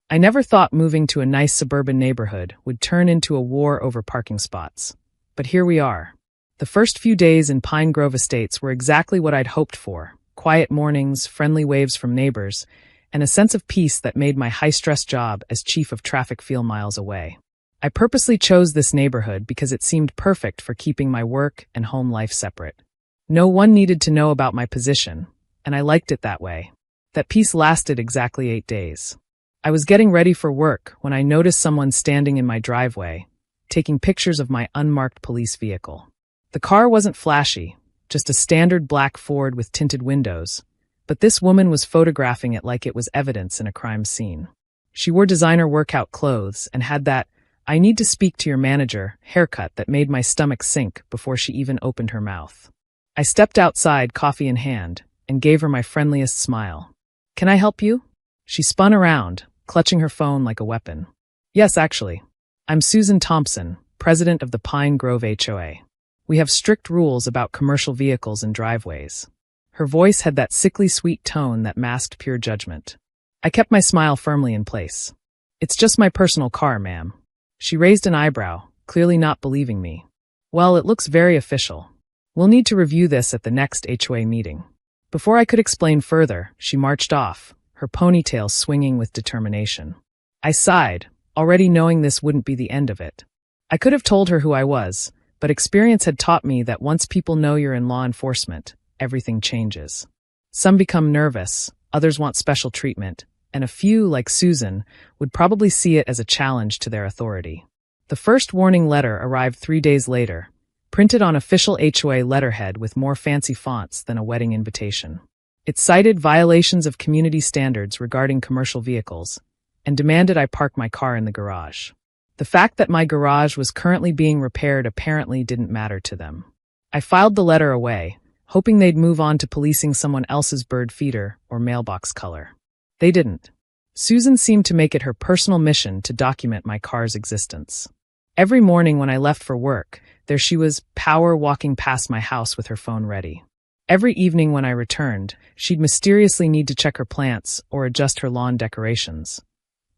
I never thought moving to a nice suburban neighborhood would turn into a war over parking spots. But here we are. The first few days in Pine Grove Estates were exactly what I'd hoped for: quiet mornings, friendly waves from neighbors, and a sense of peace that made my high-stress job as chief of traffic feel miles away. I purposely chose this neighborhood because it seemed perfect for keeping my work and home life separate. No one needed to know about my position, and I liked it that way. That peace lasted exactly 8 days. I was getting ready for work when I noticed someone standing in my driveway, taking pictures of my unmarked police vehicle. The car wasn't flashy, just a standard black Ford with tinted windows, but this woman was photographing it like it was evidence in a crime scene. She wore designer workout clothes and had that "I need to speak to your manager" haircut that made my stomach sink before she even opened her mouth. I stepped outside, coffee in hand, and gave her my friendliest smile. "Can I help you?" She spun around, clutching her phone like a weapon. "Yes, actually. I'm Susan Thompson, president of the Pine Grove HOA. We have strict rules about commercial vehicles and driveways." Her voice had that sickly sweet tone that masked pure judgment. I kept my smile firmly in place. "It's just my personal car, ma'am." She raised an eyebrow, clearly not believing me. "Well, it looks very official. We'll need to review this at the next HOA meeting." Before I could explain further, she marched off, her ponytail swinging with determination. I sighed, already knowing this wouldn't be the end of it. I could have told her who I was, but experience had taught me that once people know you're in law enforcement, everything changes. Some become nervous, others want special treatment, and a few, like Susan, would probably see it as a challenge to their authority. The first warning letter arrived 3 days later, printed on official HOA letterhead with more fancy fonts than a wedding invitation. It cited violations of community standards regarding commercial vehicles and demanded I park my car in the garage. The fact that my garage was currently being repaired apparently didn't matter to them. I filed the letter away, hoping they'd move on to policing someone else's bird feeder or mailbox color. They didn't. Susan seemed to make it her personal mission to document my car's existence. Every morning when I left for work, there she was, power walking past my house with her phone ready. Every evening when I returned, she'd mysteriously need to check her plants or adjust her lawn decorations,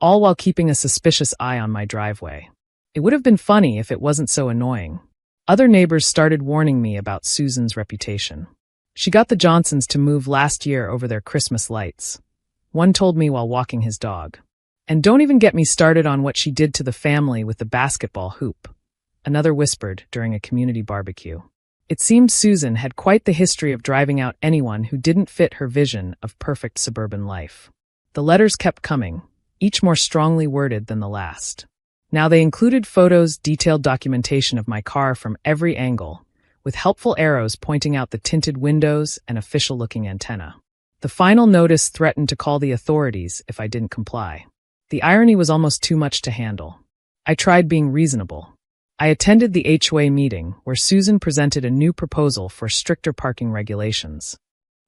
all while keeping a suspicious eye on my driveway. It would have been funny if it wasn't so annoying. Other neighbors started warning me about Susan's reputation. She got the Johnsons to move last year over their Christmas lights. One told me while walking his dog. And don't even get me started on what she did to the family with the basketball hoop. Another whispered during a community barbecue. It seemed Susan had quite the history of driving out anyone who didn't fit her vision of perfect suburban life. The letters kept coming, each more strongly worded than the last. Now they included photos, detailed documentation of my car from every angle, with helpful arrows pointing out the tinted windows and official-looking antenna. The final notice threatened to call the authorities if I didn't comply. The irony was almost too much to handle. I tried being reasonable. I attended the HOA meeting where Susan presented a new proposal for stricter parking regulations.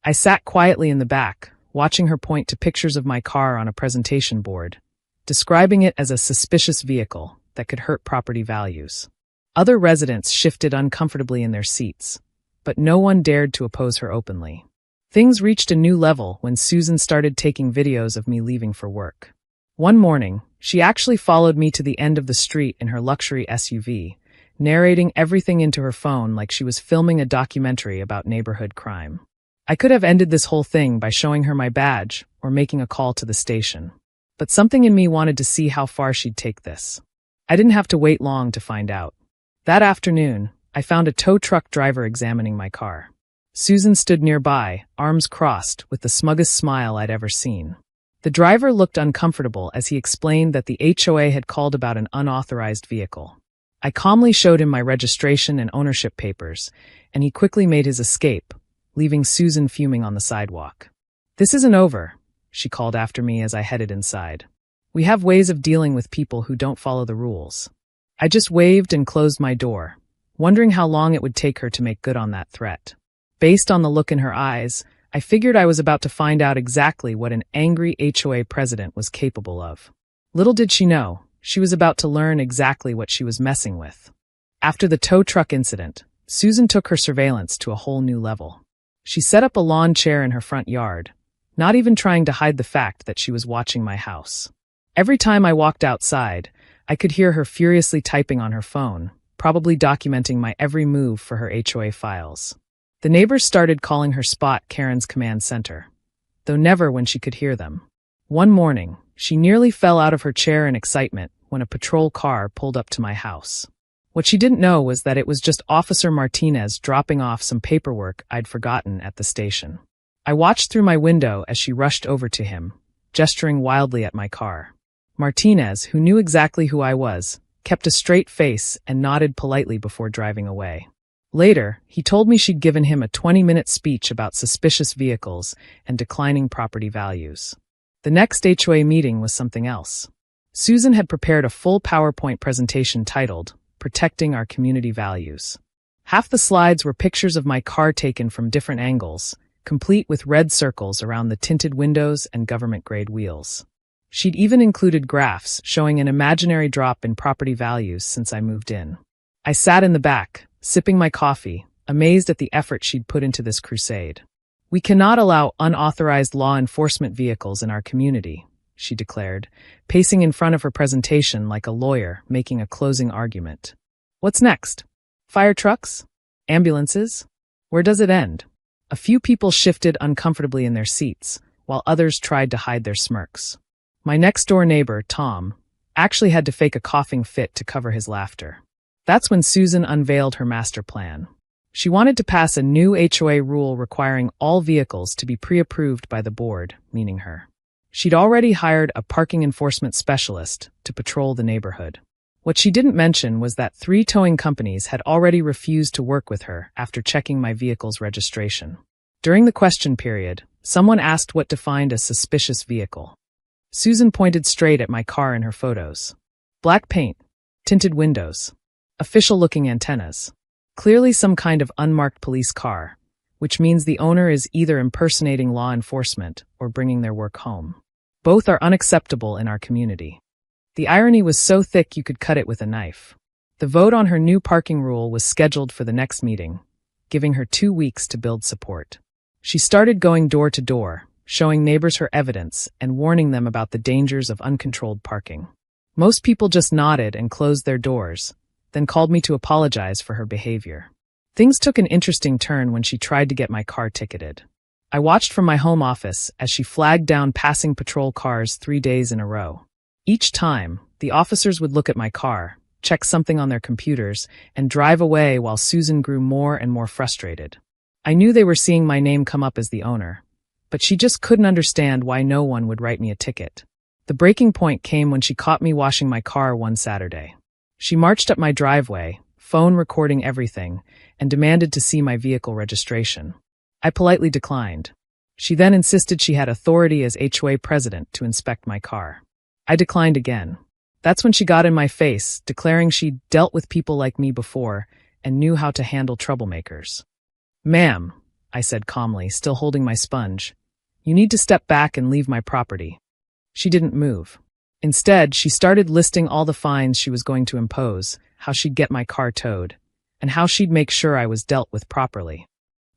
I sat quietly in the back, watching her point to pictures of my car on a presentation board, describing it as a suspicious vehicle that could hurt property values. Other residents shifted uncomfortably in their seats, but no one dared to oppose her openly. Things reached a new level when Susan started taking videos of me leaving for work. One morning, she actually followed me to the end of the street in her luxury SUV, narrating everything into her phone like she was filming a documentary about neighborhood crime. I could have ended this whole thing by showing her my badge or making a call to the station. But something in me wanted to see how far she'd take this. I didn't have to wait long to find out. That afternoon, I found a tow truck driver examining my car. Susan stood nearby, arms crossed, with the smuggest smile I'd ever seen. The driver looked uncomfortable as he explained that the HOA had called about an unauthorized vehicle. I calmly showed him my registration and ownership papers, and he quickly made his escape, leaving Susan fuming on the sidewalk. "This isn't over," she called after me as I headed inside. "We have ways of dealing with people who don't follow the rules." I just waved and closed my door, wondering how long it would take her to make good on that threat. Based on the look in her eyes, I figured I was about to find out exactly what an angry HOA president was capable of. Little did she know, she was about to learn exactly what she was messing with. After the tow truck incident, Susan took her surveillance to a whole new level. She set up a lawn chair in her front yard, not even trying to hide the fact that she was watching my house. Every time I walked outside, I could hear her furiously typing on her phone, probably documenting my every move for her HOA files. The neighbors started calling her spot Karen's command center, though never when she could hear them. One morning, she nearly fell out of her chair in excitement when a patrol car pulled up to my house. What she didn't know was that it was just Officer Martinez dropping off some paperwork I'd forgotten at the station. I watched through my window as she rushed over to him, gesturing wildly at my car. Martinez, who knew exactly who I was, kept a straight face and nodded politely before driving away. Later, he told me she'd given him a 20-minute speech about suspicious vehicles and declining property values. The next HOA meeting was something else. Susan had prepared a full PowerPoint presentation titled, Protecting Our Community Values. Half the slides were pictures of my car taken from different angles, complete with red circles around the tinted windows and government-grade wheels. She'd even included graphs showing an imaginary drop in property values since I moved in. I sat in the back, sipping my coffee, amazed at the effort she'd put into this crusade. "We cannot allow unauthorized law enforcement vehicles in our community," she declared, pacing in front of her presentation like a lawyer making a closing argument. "What's next? Fire trucks? Ambulances? Where does it end?" A few people shifted uncomfortably in their seats, while others tried to hide their smirks. My next-door neighbor, Tom, actually had to fake a coughing fit to cover his laughter. That's when Susan unveiled her master plan. She wanted to pass a new HOA rule requiring all vehicles to be pre-approved by the board, meaning her. She'd already hired a parking enforcement specialist to patrol the neighborhood. What she didn't mention was that 3 towing companies had already refused to work with her after checking my vehicle's registration. During the question period, someone asked what defined a suspicious vehicle. Susan pointed straight at my car in her photos. Black paint, tinted windows, official-looking antennas. Clearly some kind of unmarked police car, which means the owner is either impersonating law enforcement or bringing their work home. Both are unacceptable in our community. The irony was so thick you could cut it with a knife. The vote on her new parking rule was scheduled for the next meeting, giving her 2 weeks to build support. She started going door to door, showing neighbors her evidence and warning them about the dangers of uncontrolled parking. Most people just nodded and closed their doors, then called me to apologize for her behavior. Things took an interesting turn when she tried to get my car ticketed. I watched from my home office as she flagged down passing patrol cars 3 days in a row. Each time, the officers would look at my car, check something on their computers, and drive away while Susan grew more and more frustrated. I knew they were seeing my name come up as the owner, but she just couldn't understand why no one would write me a ticket. The breaking point came when she caught me washing my car one Saturday. She marched up my driveway, phone recording everything, and demanded to see my vehicle registration. I politely declined. She then insisted she had authority as HOA president to inspect my car. I declined again. That's when she got in my face, declaring she'd dealt with people like me before and knew how to handle troublemakers. "Ma'am," I said calmly, still holding my sponge, "you need to step back and leave my property." She didn't move. Instead, she started listing all the fines she was going to impose, how she'd get my car towed, and how she'd make sure I was dealt with properly.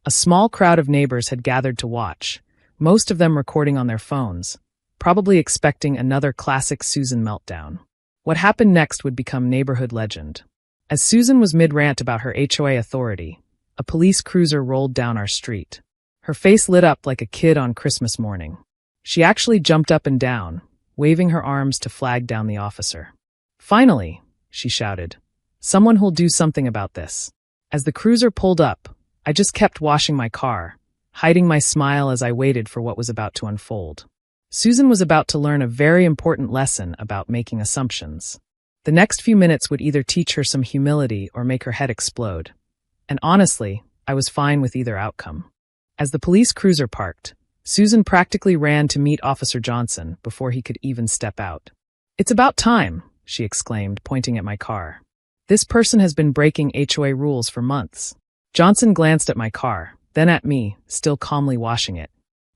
A small crowd of neighbors had gathered to watch, most of them recording on their phones, probably expecting another classic Susan meltdown. What happened next would become neighborhood legend. As Susan was mid-rant about her HOA authority, a police cruiser rolled down our street. Her face lit up like a kid on Christmas morning. She actually jumped up and down, waving her arms to flag down the officer. "Finally," she shouted, "someone who'll do something about this." As the cruiser pulled up, I just kept washing my car, hiding my smile as I waited for what was about to unfold. Susan was about to learn a very important lesson about making assumptions. The next few minutes would either teach her some humility or make her head explode. And honestly, I was fine with either outcome. As the police cruiser parked, Susan practically ran to meet Officer Johnson before he could even step out. "It's about time," she exclaimed, pointing at my car. "This person has been breaking HOA rules for months." Johnson glanced at my car, then at me, still calmly washing it.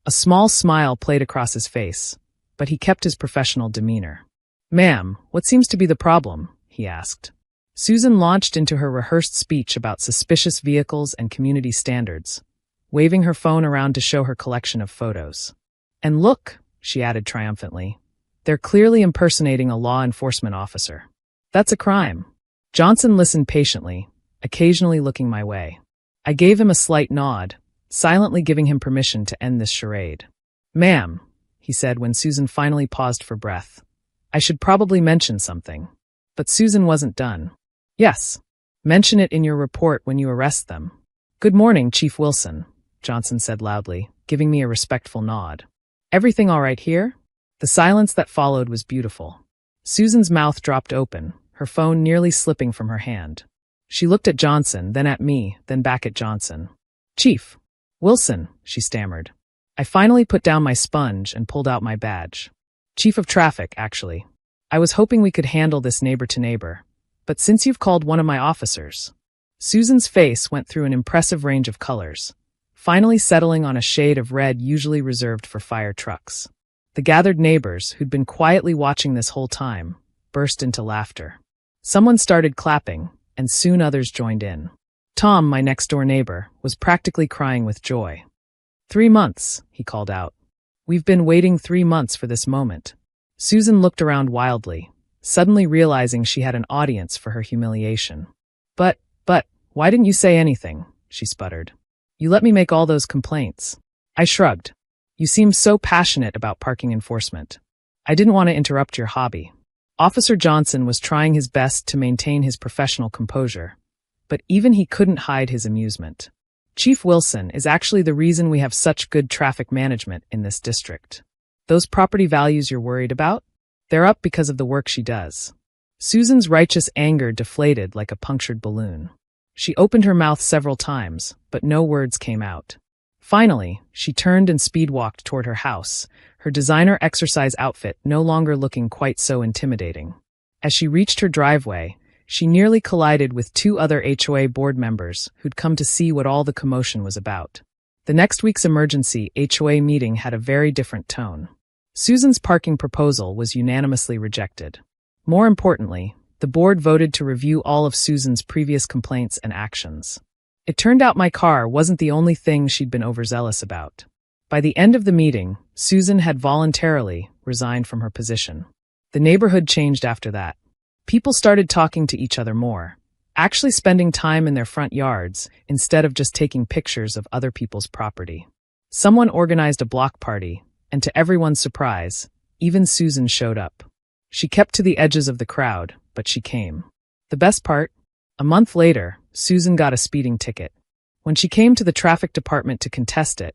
A small smile played across his face, but he kept his professional demeanor. "Ma'am, what seems to be the problem?" he asked. Susan launched into her rehearsed speech about suspicious vehicles and community standards, waving her phone around to show her collection of photos. "And look," she added triumphantly, They're clearly impersonating a law enforcement officer. That's a crime. Johnson listened patiently, occasionally looking my way. I gave him a slight nod, silently giving him permission to end this charade. "Ma'am," he said when Susan finally paused for breath, "I should probably mention something." But Susan wasn't done. "Yes. Mention it in your report when you arrest them." "Good morning, Chief Wilson," Johnson said loudly, giving me a respectful nod. "Everything all right here?" The silence that followed was beautiful. Susan's mouth dropped open, her phone nearly slipping from her hand. She looked at Johnson, then at me, then back at Johnson. "Chief Wilson," she stammered. I finally put down my sponge and pulled out my badge. "Chief of Traffic, actually. I was hoping we could handle this neighbor to neighbor, but since you've called one of my officers." Susan's face went through an impressive range of colors, finally settling on a shade of red usually reserved for fire trucks. The gathered neighbors, who'd been quietly watching this whole time, burst into laughter. Someone started clapping, and soon others joined in. Tom, my next-door neighbor, was practically crying with joy. 3 months, he called out. "We've been waiting 3 months for this moment." Susan looked around wildly, suddenly realizing she had an audience for her humiliation. But, why didn't you say anything?" she sputtered. "You let me make all those complaints." I shrugged. "You seem so passionate about parking enforcement. I didn't want to interrupt your hobby." Officer Johnson was trying his best to maintain his professional composure, but even he couldn't hide his amusement. "Chief Wilson is actually the reason we have such good traffic management in this district. Those property values you're worried about? They're up because of the work she does." Susan's righteous anger deflated like a punctured balloon. She opened her mouth several times, but no words came out. Finally, she turned and speed-walked toward her house, her designer exercise outfit no longer looking quite so intimidating. As she reached her driveway, she nearly collided with 2 other HOA board members who'd come to see what all the commotion was about. The next week's emergency HOA meeting had a very different tone. Susan's parking proposal was unanimously rejected. More importantly, the board voted to review all of Susan's previous complaints and actions. It turned out my car wasn't the only thing she'd been overzealous about. By the end of the meeting, Susan had voluntarily resigned from her position. The neighborhood changed after that. People started talking to each other more, actually spending time in their front yards instead of just taking pictures of other people's property. Someone organized a block party, and to everyone's surprise, even Susan showed up. She kept to the edges of the crowd, but she came. The best part? A month later, Susan got a speeding ticket. When she came to the traffic department to contest it,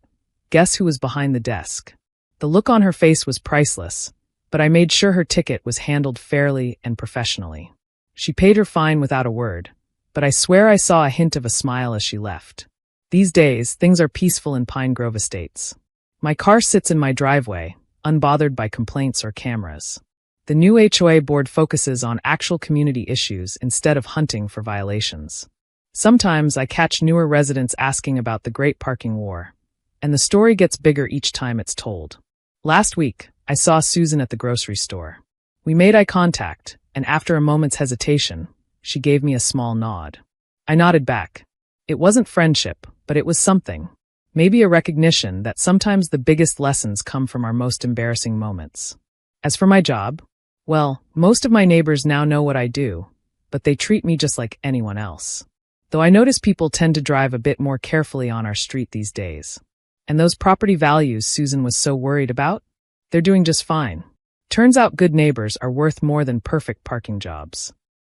guess who was behind the desk? The look on her face was priceless, but I made sure her ticket was handled fairly and professionally. She paid her fine without a word, but I swear I saw a hint of a smile as she left. These days, things are peaceful in Pine Grove Estates. My car sits in my driveway, unbothered by complaints or cameras. The new HOA board focuses on actual community issues instead of hunting for violations. Sometimes I catch newer residents asking about the Great Parking War, and the story gets bigger each time it's told. Last week, I saw Susan at the grocery store. We made eye contact, and after a moment's hesitation, she gave me a small nod. I nodded back. It wasn't friendship, but it was something. Maybe a recognition that sometimes the biggest lessons come from our most embarrassing moments. As for my job, well, most of my neighbors now know what I do, but they treat me just like anyone else. Though I notice people tend to drive a bit more carefully on our street these days. And those property values Susan was so worried about? They're doing just fine. Turns out good neighbors are worth more than perfect parking jobs.